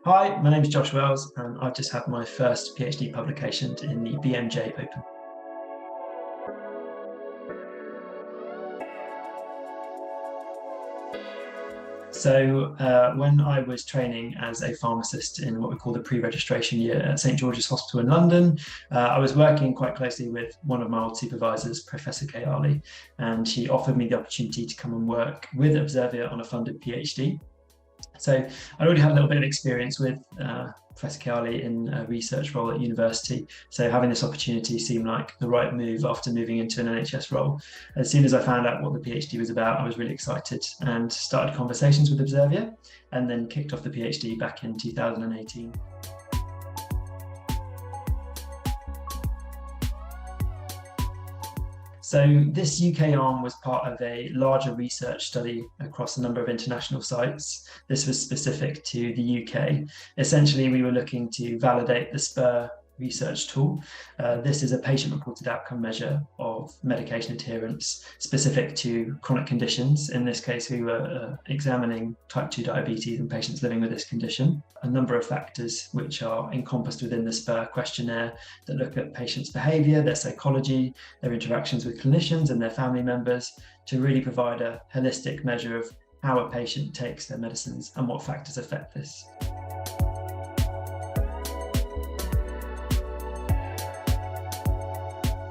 Hi, my name is Josh Wells, and I've just had my first PhD publication in the BMJ Open. So when I was training as a pharmacist in what we call the pre-registration year at St George's Hospital in London, I was working quite closely with one of my old supervisors, Professor Kayali, and she offered me the opportunity to come and work with Observia on a funded PhD. So I already had a little bit of experience with Professor Kayali in a research role at university. So having this opportunity seemed like the right move after moving into an NHS role. As soon as I found out what the PhD was about, I was really excited and started conversations with Observia and then kicked off the PhD back in 2018. So this UK arm was part of a larger research study across a number of international sites. This was specific to the UK. Essentially, we were looking to validate the SPUR research tool. This is a patient-reported outcome measure of medication adherence specific to chronic conditions. In this case, we were examining type 2 diabetes in patients living with this condition. A number of factors which are encompassed within the SPUR questionnaire that look at patients' behaviour, their psychology, their interactions with clinicians and their family members, to really provide a holistic measure of how a patient takes their medicines and what factors affect this.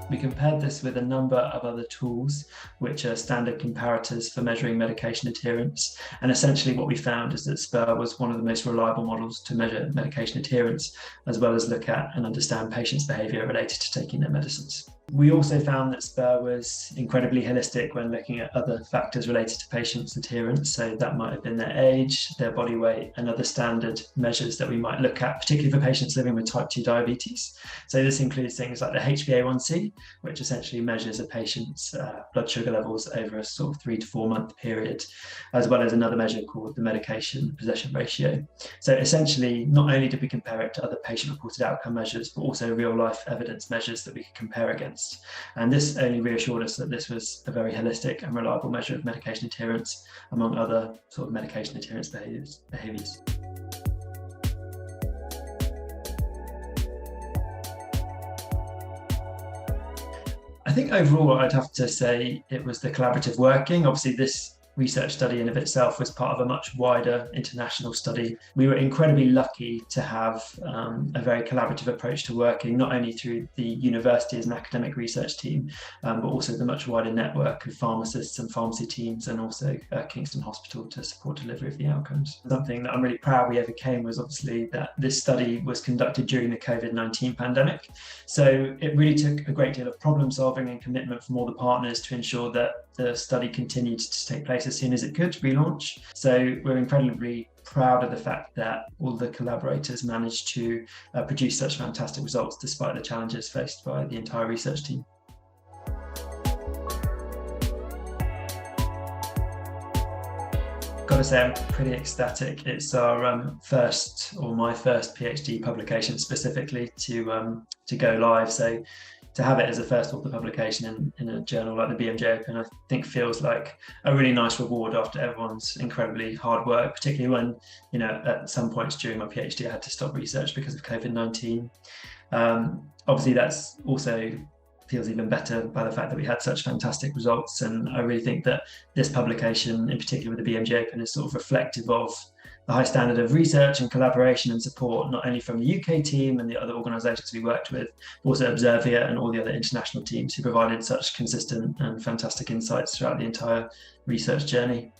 We compared this with a number of other tools, which are standard comparators for measuring medication adherence. And essentially what we found is that SPUR was one of the most reliable models to measure medication adherence, as well as look at and understand patients' behaviour related to taking their medicines. We also found that SPUR was incredibly holistic when looking at other factors related to patients' adherence. So that might have been their age, their body weight, and other standard measures that we might look at, particularly for patients living with type 2 diabetes. So this includes things like the HbA1c, which essentially measures a patient's blood sugar levels over a sort of 3 to 4 month period, as well as another measure called the medication possession ratio. So essentially, not only did we compare it to other patient-reported outcome measures, but also real-life evidence measures that we could compare against. And this only reassured us that this was a very holistic and reliable measure of medication adherence, among other sort of medication adherence behaviours. I think overall, I'd have to say it was the collaborative working. Obviously, this research study in of itself was part of a much wider international study. We were incredibly lucky to have a very collaborative approach to working, not only through the university as an academic research team, but also the much wider network of pharmacists and pharmacy teams, and also Kingston Hospital to support delivery of the outcomes. Something that I'm really proud we overcame was obviously that this study was conducted during the COVID-19 pandemic. So it really took a great deal of problem solving and commitment from all the partners to ensure that the study continued to take place as soon as it could relaunch. So we're incredibly proud of the fact that all the collaborators managed to produce such fantastic results despite the challenges faced by the entire research team. Got to say, I'm pretty ecstatic. It's our first, or my first PhD publication specifically to go live. So to have it as a first author publication in a journal like the BMJ Open, I think feels like a really nice reward after everyone's incredibly hard work, particularly when, you know, at some points during my PhD, I had to stop research because of COVID-19. Obviously, that's also feels even better by the fact that we had such fantastic results. And I really think that this publication, in particular with the BMJ Open, is sort of reflective of the high standard of research and collaboration and support, not only from the UK team and the other organisations we worked with, but also Observia and all the other international teams who provided such consistent and fantastic insights throughout the entire research journey.